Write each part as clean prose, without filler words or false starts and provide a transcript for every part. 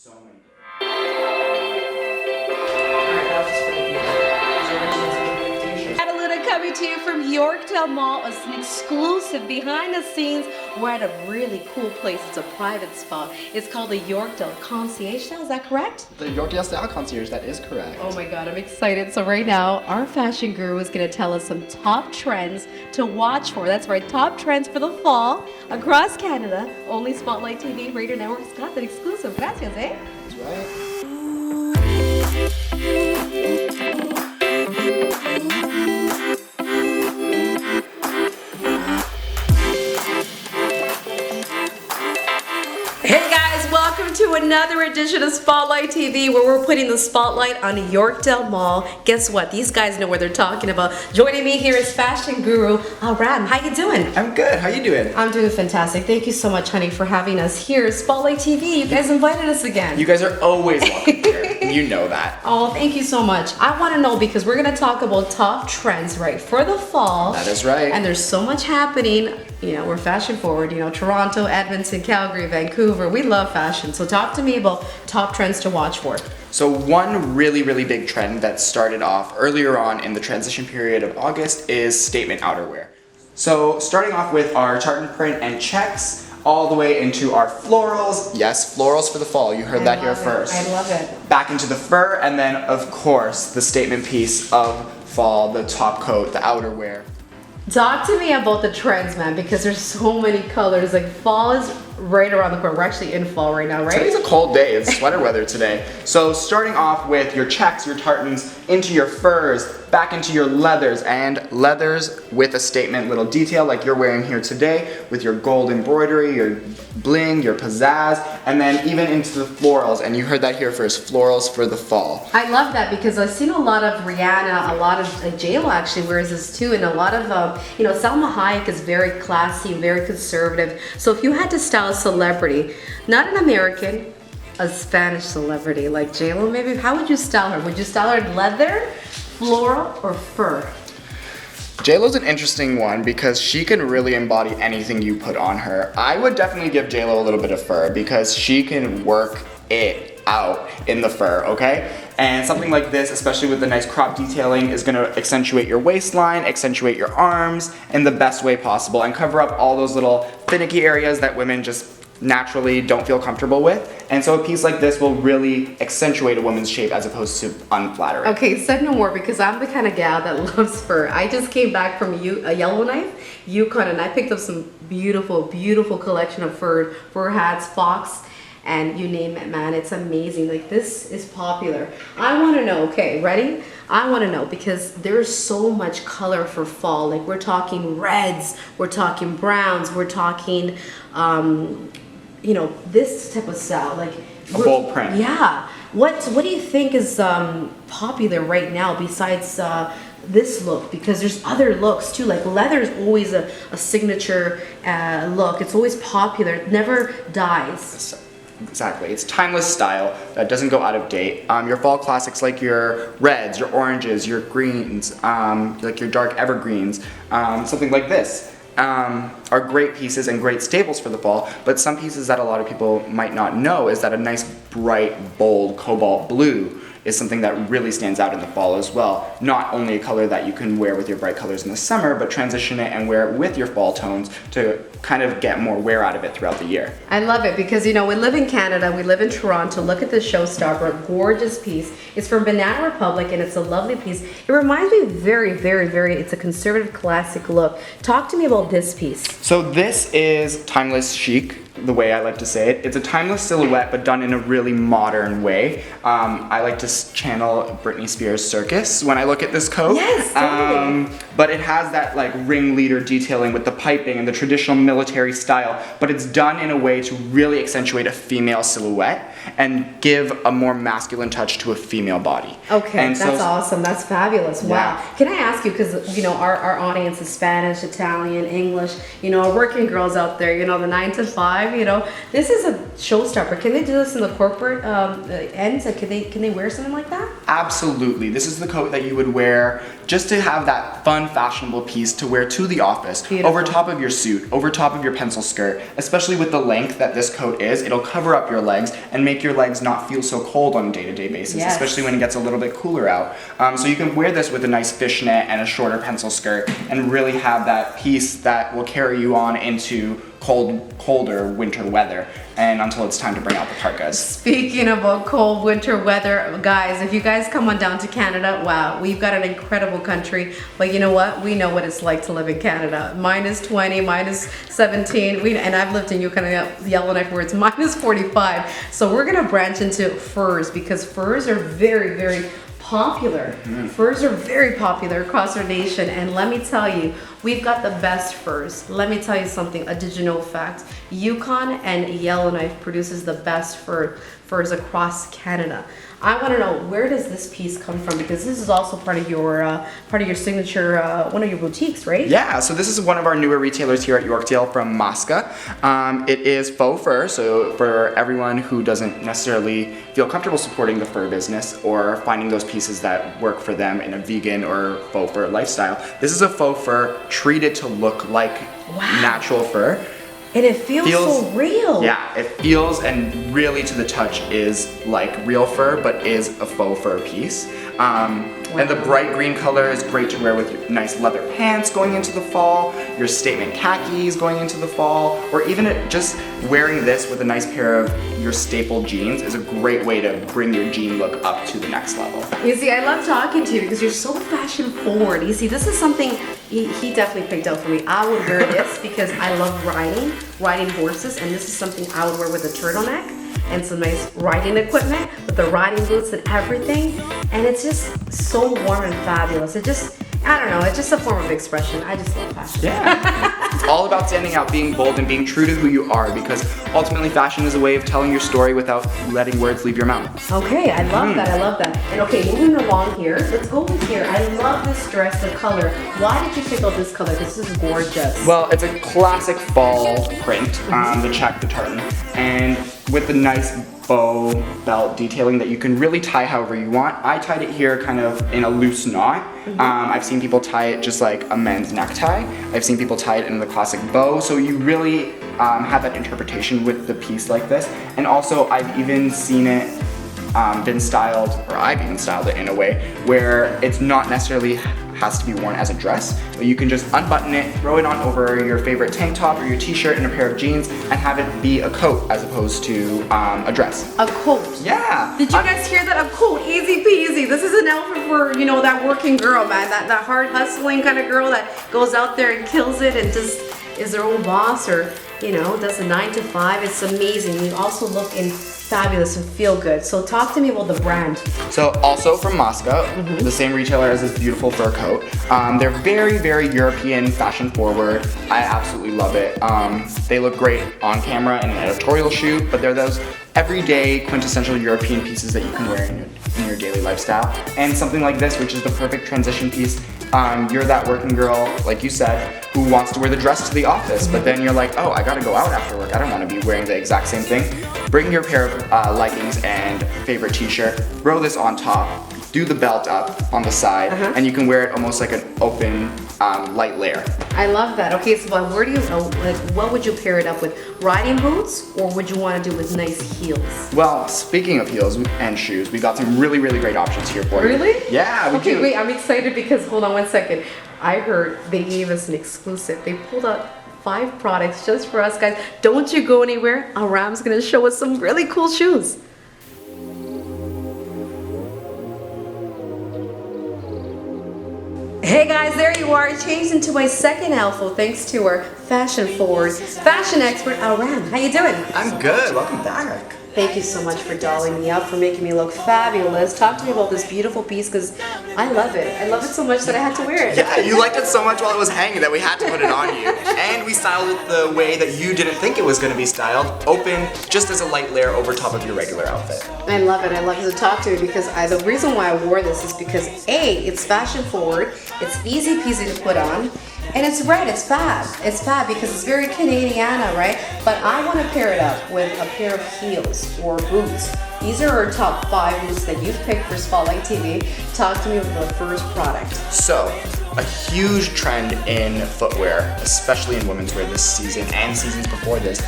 so many. Coming to you from Yorkdale Mall. It's an exclusive behind the scenes. We're at a really cool place. It's a private spa. It's called the Yorkdale Concierge Style. Is that correct? The Yorkdale Style Concierge, that is correct. Oh my God, I'm excited. So right now, our fashion guru is going to tell us some top trends to watch for. That's right, top trends for the fall across Canada. Only Spotlight TV Radio Network's got that exclusive. Gracias, eh? That's right. Welcome to another edition of Spotlight TV, where we're putting the spotlight on Yorkdale Mall. Guess what? These guys know what they're talking about. Joining me here is fashion guru Aram. How you doing? I'm good. How you doing? I'm doing fantastic. Thank you so much, honey, for having us here. Spotlight TV, you guys invited us again. You guys are always welcome here. You know that. Oh, thank you so much. I want to know because we're going to talk about top trends, right, for the fall. That is right. And there's so much happening. You know, we're fashion forward. You know, Toronto, Edmonton, Calgary, Vancouver. We love fashion. So talk to me about top trends to watch for. So one really, really big trend that started off earlier on in the transition period of August is statement outerwear. So starting off with our tartan print and checks, all the way into our florals. Yes, florals for the fall. You heard that here first. I love it. Back into the fur, and then of course the statement piece of fall, the top coat, the outerwear. Talk to me about the trends, man, because there's so many colors. Like fall is right around the corner. We're actually in fall right now, right? Today's a cold day. It's sweater weather today. So starting off with your checks, your tartans, into your furs, back into your leathers, and leathers with a statement little detail like you're wearing here today with your gold embroidery, your bling, your pizzazz, and then even into the florals. And you heard that here first, florals for the fall. I love that because I've seen a lot of Rihanna, a lot of J-Lo actually wears this too, and a lot of, you know, Salma Hayek is very classy, very conservative. So if you had to style a celebrity, not an American, a Spanish celebrity like J-Lo maybe, how would you style her? Would you style her in leather, floral, or fur? J-Lo's an interesting one because she can really embody anything you put on her. I would definitely give J-Lo a little bit of fur because she can work it out in the fur, okay? And something like this, especially with the nice crop detailing, is gonna accentuate your waistline, accentuate your arms in the best way possible, and cover up all those little finicky areas that women just naturally don't feel comfortable with. And so a piece like this will really accentuate a woman's shape as opposed to unflattering. Okay, said no more because I'm the kind of gal that loves fur. I just came back from a Yellowknife, Yukon, and I picked up some beautiful, beautiful collection of fur hats, fox, and you name it, man. It's amazing. Like, this is popular. I want to know, okay, ready? I want to know because there's so much color for fall. Like, we're talking reds, we're talking browns, we're talking, you know, this type of style, like a bold print. Yeah. What do you think is popular right now besides this look? Because there's other looks too. Like leather is always a signature look. It's always popular. It never dies. Exactly. It's timeless style that doesn't go out of date. Your fall classics like your reds, your oranges, your greens, like your dark evergreens, something like this. Are great pieces and great staples for the fall, but some pieces that a lot of people might not know is that a nice bright, bold cobalt blue is something that really stands out in the fall as well. Not only a color that you can wear with your bright colors in the summer, but transition it and wear it with your fall tones to kind of get more wear out of it throughout the year. I love it because, you know, we live in Canada, we live in Toronto. Look at this showstopper, a gorgeous piece. It's from Banana Republic and it's a lovely piece. It reminds me very, it's a conservative classic look. Talk to me about this piece. So this is timeless chic, the way I like to say it. It's a timeless silhouette, but done in a really modern way. I like to channel Britney Spears Circus when I look at this coat. Yes, totally. But it has that like ringleader detailing with the piping and the traditional military style, but it's done in a way to really accentuate a female silhouette and give a more masculine touch to a female body. Okay, and that's awesome. That's fabulous. Wow. Yeah. Can I ask you, because, you know, our audience is Spanish, Italian, English, you know, our working girls out there, you know, the 9 to 5, time, you know. This is a showstopper. Can they do this in the corporate ends? Like, can they wear something like that? Absolutely. This is the coat that you would wear just to have that fun, fashionable piece to wear to the office. Beautiful. Over top of your suit, over top of your pencil skirt, especially with the length that this coat is, it'll cover up your legs and make your legs not feel so cold on a day-to-day basis, Yes. especially when it gets a little bit cooler out. So you can wear this with a nice fishnet and a shorter pencil skirt and really have that piece that will carry you on into colder winter weather and until it's time to bring out the parkas. Speaking about cold winter weather, guys, if you guys come on down to Canada, wow, we've got an incredible country. But you know what? We know what it's like to live in Canada. -20, -17. And I've lived in Yukon and Yellowknife where it's -45. So we're gonna branch into furs because furs are very, very popular. Furs are very popular across our nation, and let me tell you, we've got the best furs. Let me tell you something, a did you know fact. Yukon and Yellowknife produces the best furs across Canada. I want to know, where does this piece come from? Because this is also part of your signature, one of your boutiques, right? Yeah, so this is one of our newer retailers here at Yorkdale from Mosca. It is faux fur, so for everyone who doesn't necessarily feel comfortable supporting the fur business or finding those pieces that work for them in a vegan or faux fur lifestyle, this is a faux fur treated to look like natural fur. And it feels so real. Yeah, it feels and really to the touch is like real fur, but is a faux fur piece. And the bright green color is great to wear with your nice leather pants going into the fall, your statement khakis going into the fall, or even just wearing this with a nice pair of your staple jeans is a great way to bring your jean look up to the next level. You see, I love talking to you because you're so fashion forward. You see, this is something he definitely picked out for me. I would wear this because I love riding horses, and this is something I would wear with a turtleneck and some nice riding equipment with the riding boots and everything. And it's just so warm and fabulous. I don't know, it's just a form of expression. I just love fashion. Yeah. It's all about standing out, being bold, and being true to who you are, because ultimately fashion is a way of telling your story without letting words leave your mouth. Okay, I love that, I love that. And okay, moving along here, let's go with here. I love this dress, the color. Why did you pick out this color? This is gorgeous. Well, it's a classic fall print, the check, the tartan, and with the nice bow belt detailing that you can really tie however you want. I tied it here kind of in a loose knot. I've seen people tie it just like a men's necktie. I've seen people tie it in the classic bow, so you really have that interpretation with the piece like this. And also I've even seen it been styled, or I've even styled it in a way where it's not necessarily has to be worn as a dress, but you can just unbutton it, throw it on over your favorite tank top or your t-shirt and a pair of jeans and have it be a coat as opposed to a dress. A coat. Yeah. Did you guys hear that? A coat, easy peasy. This is an outfit for, you know, that working girl, man, that hard hustling kind of girl that goes out there and kills it and just is their own boss, or, you know, does a 9 to 5. It's amazing. You also look fabulous and feel good. So talk to me about the brand. So also from Moscow, the same retailer as this beautiful fur coat. They're very, very European, fashion forward. I absolutely love it. They look great on camera in an editorial shoot, but they're those everyday quintessential European pieces that you can wear in your daily lifestyle. And something like this, which is the perfect transition piece. You're that working girl, like you said, who wants to wear the dress to the office, but then you're like, oh, I gotta go out after work. I don't want to be wearing the exact same thing. Bring your pair of leggings and favorite t-shirt, throw this on top, do the belt up on the side, and you can wear it almost like an open, light layer. I love that. Okay, so where do you, like, what would you pair it up with? Riding boots, or would you want to do with nice heels? Well, speaking of heels and shoes, we got some really, really great options here for you. Really? Yeah, we Okay, do. wait, I'm excited because, hold on one second. I heard they gave us an exclusive. They pulled out 5 products just for us, guys. Don't you go anywhere. Aram's gonna show us some really cool shoes. Hey guys, there you are. It changed into my second outfit thanks to our fashion forward, fashion expert Aram. How you doing? I'm good. Welcome back. Thank you so much for dolling me up, for making me look fabulous. Talk to me about this beautiful piece because I love it. I love it so much that I had to wear it. Yeah, you liked it so much while it was hanging that we had to put it on you. And we styled it the way that you didn't think it was going to be styled, open, just as a light layer over top of your regular outfit. I love it. I love it. So talk to me because the reason why I wore this is because A, it's fashion forward, it's easy peasy to put on, And it's red, it's fab. It's fab because it's very Canadiana, right? But I want to pair it up with a pair of heels or boots. These are our top 5 boots that you've picked for Spotlight TV. Talk to me about the first product. So, a huge trend in footwear, especially in women's wear this season and seasons before this,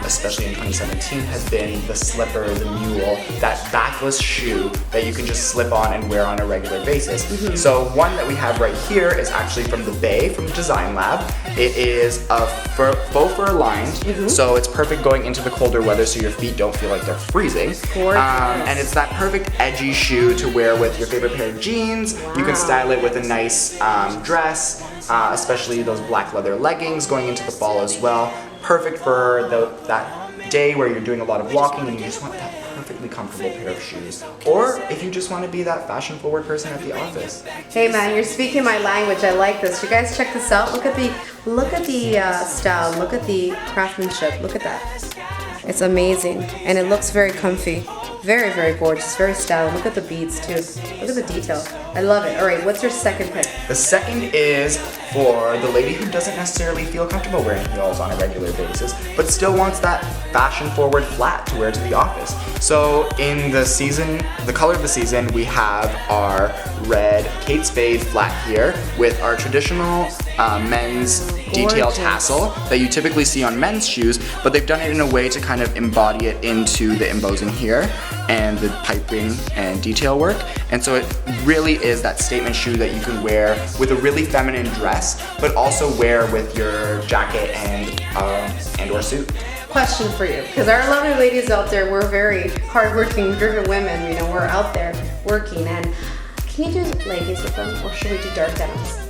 especially in 2017, has been the slipper, the mule, that backless shoe that you can just slip on and wear on a regular basis. So one that we have right here is actually from the Bay, from Design Lab. It is a faux fur lined, so it's perfect going into the colder weather so your feet don't feel like they're freezing. And it's that perfect edgy shoe to wear with your favorite pair of jeans. You can style it with a nice dress, especially those black leather leggings going into the fall as well. Perfect for that day where you're doing a lot of walking and you just want that perfectly comfortable pair of shoes. Or if you just want to be that fashion forward person at the office. Hey man, you're speaking my language. I like this. You guys check this out. Look at the style. Look at the craftsmanship. Look at that. It's amazing and it looks very comfy. Very, very gorgeous, very stylish. Look at the beads too. Look at the detail. I love it. All right, what's your second pick? The second is for the lady who doesn't necessarily feel comfortable wearing heels on a regular basis, but still wants that fashion-forward flat to wear to the office. So in the season, the color of the season, we have our red Kate Spade flat here with our traditional men's detail tassel that you typically see on men's shoes, but they've done it in a way to kind of embody it into the embossing here and the piping and detail work. And so it really is that statement shoe that you can wear with a really feminine dress, but also wear with your jacket and or suit. Question for you, because our lovely ladies out there, we're very hardworking, driven women. You know, we're out there working. And can you do leggings with them, or should we do dark denims?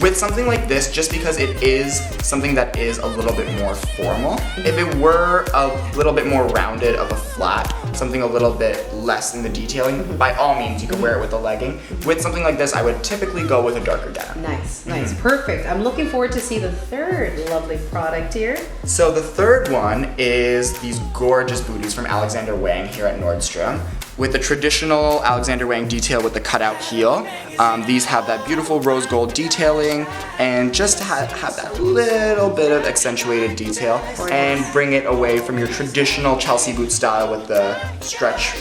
With something like this, just because it is something that is a little bit more formal, if it were a little bit more rounded of a flat, something a little bit less in the detailing, by all means you can wear it with a legging. With something like this, I would typically go with a darker denim. Nice, nice, perfect. I'm looking forward to see the third lovely product here. So the third one is these gorgeous booties from Alexander Wang here at Nordstrom. With the traditional Alexander Wang detail with the cutout heel. These have that beautiful rose gold detailing and just have that little bit of accentuated detail and bring it away from your traditional Chelsea boot style with the stretch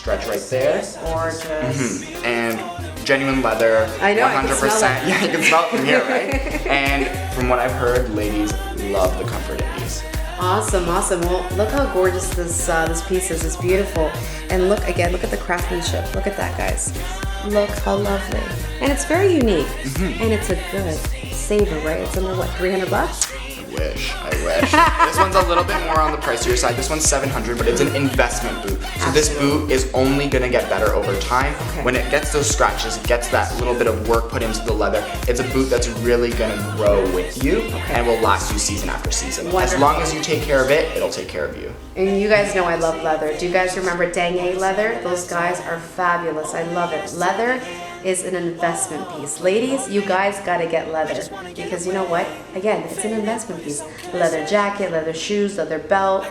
right there. Gorgeous. And genuine leather, I know, 100%. I can smell it. Yeah, you can smell it from here, right? And from what I've heard, ladies love the comfort in these. Awesome, awesome. Well, look how gorgeous this piece is. It's beautiful. And look at the craftsmanship. Look at that, guys. Look how lovely. And it's very unique. And it's a good saver, right? It's under what, $300? I wish. This one's a little bit more on the pricier side. This one's $700, but it's an investment boot. So this boot is only gonna get better over time. When it gets those scratches, it gets that little bit of work put into the leather. It's a boot that's really gonna grow with you and will last you season after season. As long as you take care of it, it'll take care of you. And you guys know I love leather. Do you guys remember Dang leather? Those guys are fabulous. I love it. Leather is an investment piece. Ladies, you guys gotta get leather because you know what? Again, it's an investment piece. Leather jacket, leather shoes, leather belt.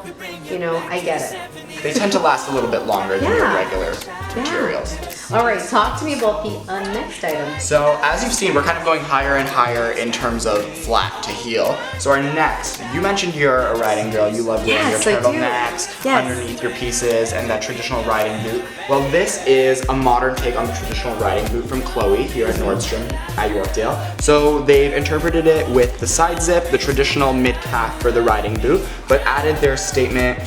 You know, I get it. They tend to last a little bit longer than your regular materials. All right, talk to me about the next item. So as you've seen, we're kind of going higher and higher in terms of flat to heel. So our next, you mentioned you're a riding girl. You love wearing your turtlenecks underneath your pieces and that traditional riding boot. Well, this is a modern take on the traditional riding boot from Chloe here at Nordstrom at Yorkdale. So they've interpreted it with the side zip, the traditional mid-calf for the riding boot, but added their statement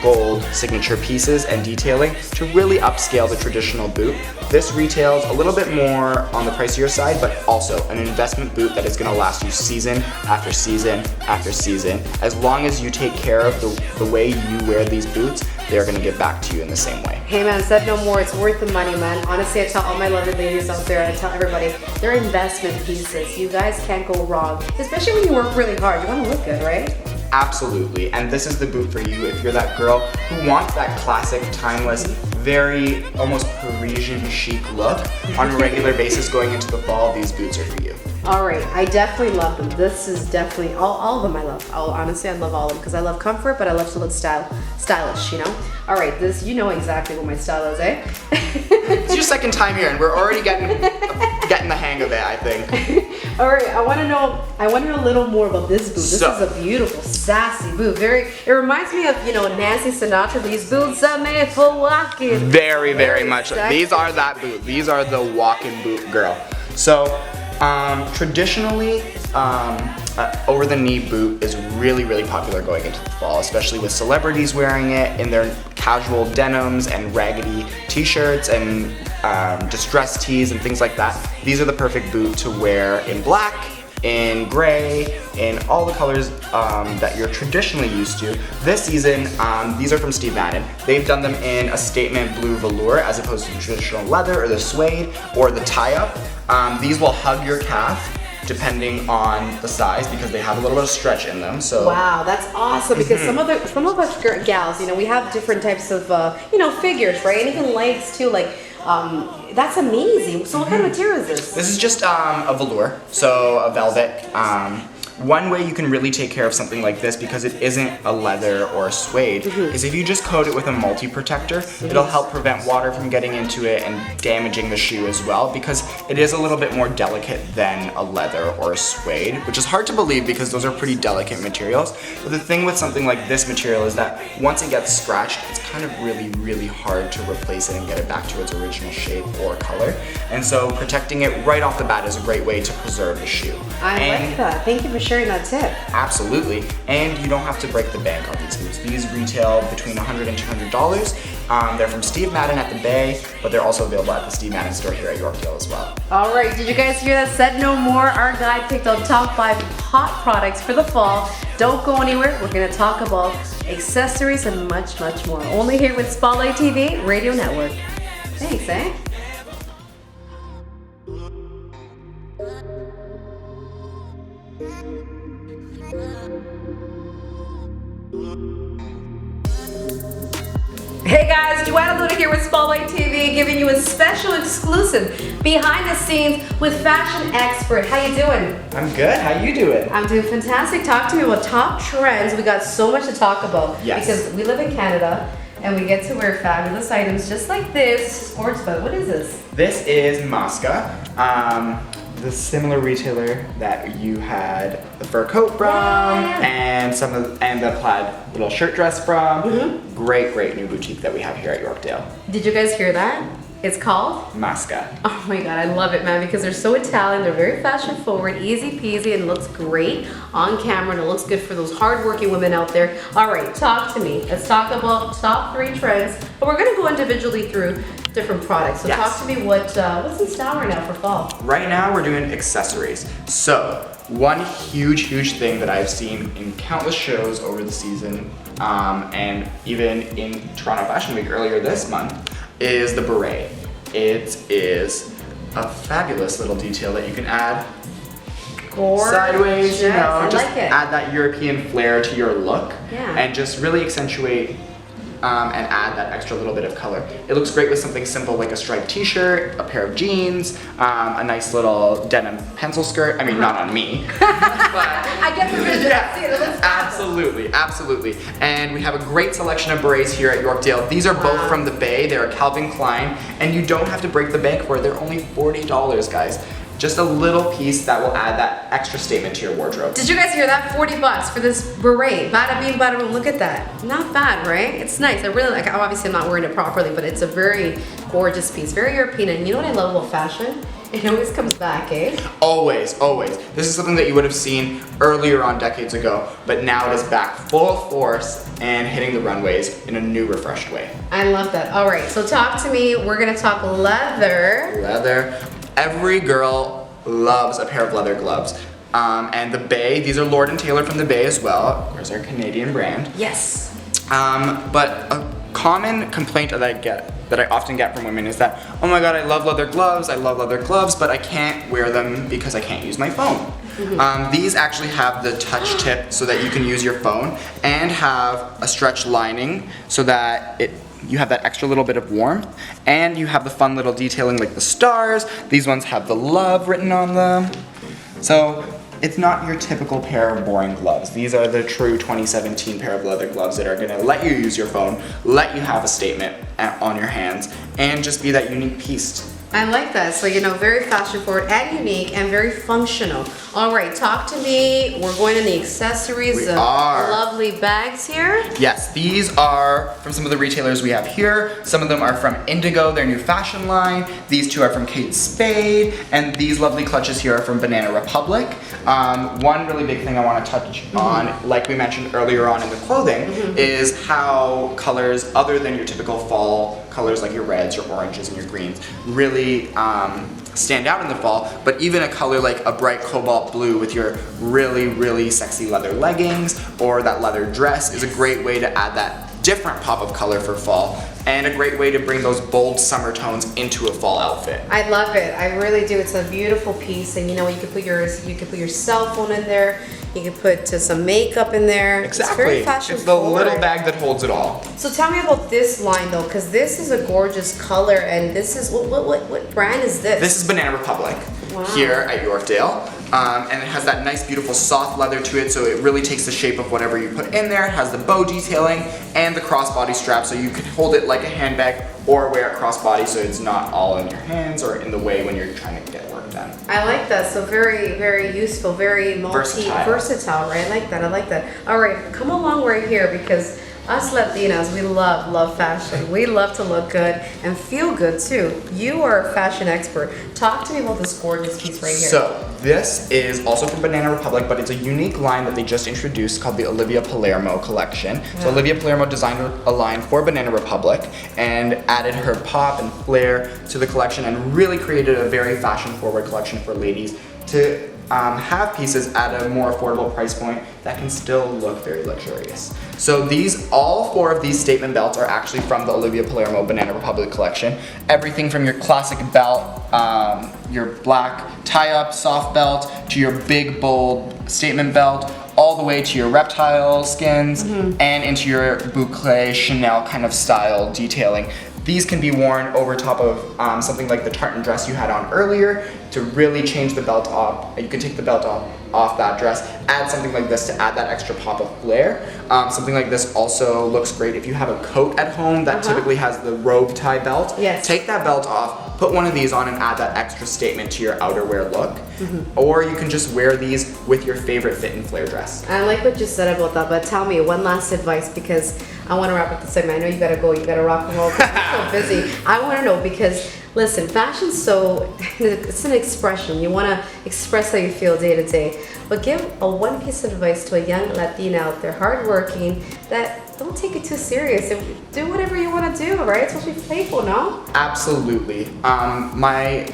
gold signature pieces and detailing to really upscale the traditional boot. This retails a little bit more on the pricier side, but also an investment boot that is going to last you season after season after season. As long as you take care of the way you wear these boots, they're going to give back to you in the same way. Hey man, said no more. It's worth the money, man. Honestly, I tell all my lovely ladies out there, I tell everybody, they're investment pieces. You guys can't go wrong, especially when you work really hard. You want to look good, right? Absolutely, and this is the boot for you if you're that girl who wants that classic, timeless, very almost Parisian chic look on a regular basis going into the fall. These boots are for you. All right, I definitely love them. This is definitely, all of them I love. Honestly, I love all of them because I love comfort, but I love to look stylish, you know? All right, this, you know exactly what my style is, eh? It's your second time here, and we're already getting the hang of it, I think. All right, I want to know a little more about this boot. This is a beautiful, sassy boot. It reminds me of, Nancy Sinatra. These boots are made for walking. Very, very much. These are that boot. These are the walking boot, girl. So, traditionally, over-the-knee boot is really, really popular going into the fall, especially with celebrities wearing it in their casual denims and raggedy t-shirts and distressed tees and things like that. These are the perfect boot to wear in black, in gray, in all the colors that you're traditionally used to. This season, these are from Steve Madden. They've done them in a statement blue velour as opposed to the traditional leather or the suede or the tie-up. These will hug your calf depending on the size because they have a little bit of stretch in them. So wow, that's awesome because some of us gals, we have different types of figures, right? And even legs too, like that's amazing. So what kind of material is this? This is just a velour, so a velvet. One way you can really take care of something like this because it isn't a leather or a suede is if you just coat it with a multi-protector. It'll help prevent water from getting into it and damaging the shoe as well because it is a little bit more delicate than a leather or a suede, which is hard to believe because those are pretty delicate materials. But the thing with something like this material is that once it gets scratched, it's kind of really, really hard to replace it and get it back to its original shape or color. And so protecting it right off the bat is a great way to preserve the shoe. I like that. Thank you for sharing that tip. Absolutely, and you don't have to break the bank on these boots. These retail between $100 and $200. They're from Steve Madden at the Bay, but they're also available at the Steve Madden store here at Yorkdale as well. All right, did you guys hear that? Said no more. Our guy picked out top 5 hot products for the fall. Don't go anywhere. We're gonna talk about accessories and much, much more. Only here with Spotlight TV Radio Network. Thanks, eh? Hey guys, Joanna Luna here with Spotlight TV, giving you a special exclusive behind the scenes with fashion expert. How you doing? I'm good. How you doing? I'm doing fantastic. Talk to me about top trends. We got so much to talk about because we live in Canada and we get to wear fabulous items just like this. Sports belt. What is this? This is Masca, the similar retailer that you had the fur coat from and the plaid little shirt dress from. Great new boutique that we have here at Yorkdale. Did you guys hear that? It's called Masca. Oh my god, I love it, man, because they're so Italian, they're very fashion forward, easy peasy, and looks great on camera, and it looks good for those hardworking women out there. All right, talk to me. Let's talk about top 3 trends, but we're gonna go individually through different products. So talk to me, what's in style right now for fall? Right now we're doing accessories. So one huge thing that I've seen in countless shows over the season, and even in Toronto Fashion Week earlier this month, is the beret. It is a fabulous little detail that you can add sideways, just add that European flair to your look and just really accentuate and add that extra little bit of color. It looks great with something simple like a striped t-shirt, a pair of jeans, a nice little denim pencil skirt. I mean, not on me. But I get the vision. Absolutely. And we have a great selection of berets here at Yorkdale. These are both from the Bay. They're Calvin Klein, and you don't have to break the bank for it. They're only $40, guys. Just a little piece that will add that extra statement to your wardrobe. Did you guys hear that? $40 for this beret. Bada bing, bada boom. Look at that. Not bad, right? It's nice. I really like it. Obviously, I'm not wearing it properly, but it's a very gorgeous piece. Very European. And you know what I love about fashion? It always comes back, eh? Always. This is something that you would have seen earlier on decades ago, but now it is back full force and hitting the runways in a new, refreshed way. I love that. All right, so talk to me. We're gonna talk leather. Leather. Every girl loves a pair of leather gloves. And the Bay, these are Lord & Taylor from the Bay as well. Of course, our Canadian brand. Yes. But a common complaint that I often get from women is that, oh my god, I love leather gloves, but I can't wear them because I can't use my phone. These actually have the touch tip so that you can use your phone and have a stretch lining so that you have that extra little bit of warmth, and you have the fun little detailing like the stars. These ones have the love written on them. So it's not your typical pair of boring gloves. These are the true 2017 pair of leather gloves that are gonna let you use your phone, let you have a statement on your hands, and just be that unique piece. I like that. So, very fashion forward and unique and very functional. All right, talk to me. We're going in the accessories. We are. Lovely bags here. Yes, these are from some of the retailers we have here. Some of them are from Indigo, their new fashion line. These two are from Kate Spade, and these lovely clutches here are from Banana Republic. One really big thing I want to touch on, like we mentioned earlier on in the clothing, is how colors other than your typical fall colors like your reds, your oranges, and your greens really stand out in the fall, but even a color like a bright cobalt blue with your really, really sexy leather leggings or that leather dress is a great way to add that different pop of color for fall, and a great way to bring those bold summer tones into a fall outfit. I love it. I really do. It's a beautiful piece, and you could put your cell phone in there. You can put some makeup in there. Exactly. It's very fashion It's the forward. little bag that holds it all. So tell me about this line though, because this is a gorgeous color, and this is what brand is this? This is Banana Republic here at Yorkdale. And it has that nice, beautiful, soft leather to it, so it really takes the shape of whatever you put in there. It has the bow detailing and the crossbody strap, so you can hold it like a handbag or wear it crossbody so it's not all in your hands or in the way when you're trying to get work done. I like that. So very, very useful, very versatile, right? I like that. All right, come along right here, because us Latinas, we love fashion. We love to look good and feel good too. You are a fashion expert. Talk to me about this gorgeous piece right here. So this is also from Banana Republic, but it's a unique line that they just introduced called the Olivia Palermo collection. So Olivia Palermo designed a line for Banana Republic and added her pop and flair to the collection and really created a very fashion forward collection for ladies to have pieces at a more affordable price point that can still look very luxurious. So all four of these statement belts are actually from the Olivia Palermo Banana Republic collection. Everything from your classic belt, your black tie-up soft belt, to your big bold statement belt, all the way to your reptile skins and into your boucle Chanel kind of style detailing. These can be worn over top of something like the tartan dress you had on earlier to really change the belt off. You can take the belt off that dress, add something like this to add that extra pop of flair. Something like this also looks great if you have a coat at home that typically has the robe tie belt. Yes. Take that belt off, put one of these on and add that extra statement to your outerwear look. Or you can just wear these with your favorite fit and flare dress. I like what you said about that, but tell me one last advice, because I want to wrap up the segment. I know you gotta go, you gotta rock and roll, you're so busy. I want to know, because listen, fashion's it's an expression. You want to express how you feel day to day. But give one piece of advice to a young Latina out there, hardworking, that don't take it too serious and do whatever you want to do, right? It's supposed to be playful, no? Absolutely. My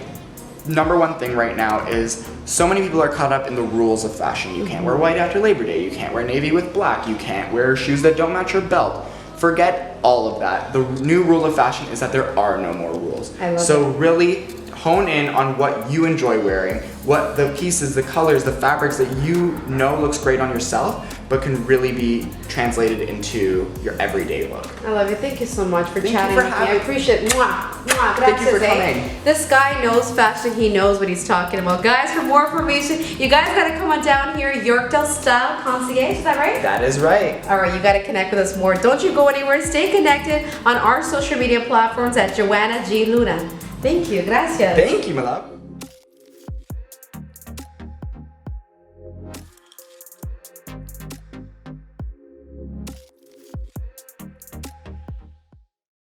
number one thing right now is so many people are caught up in the rules of fashion. You can't wear white after Labor Day. You can't wear navy with black. You can't wear shoes that don't match your belt. Forget all of that. The new rule of fashion is that there are no more rules. So really hone in on what you enjoy wearing, what the pieces, the colors, the fabrics that you know looks great on yourself, but can really be translated into your everyday look. I love you. Thank you so much for chatting for with me. I having- appreciate it. Mwah, mwah. Thank you for Gracias, eh? coming. This guy knows fashion. He knows what he's talking about. Guys, for more information, you guys got to come on down here. Yorkdale Style Concierge. Is that right? That is right. All right, you got to connect with us more. Don't you go anywhere. Stay connected on our social media platforms at Joanna G. Luna. Thank you. Gracias. Thank you, my love.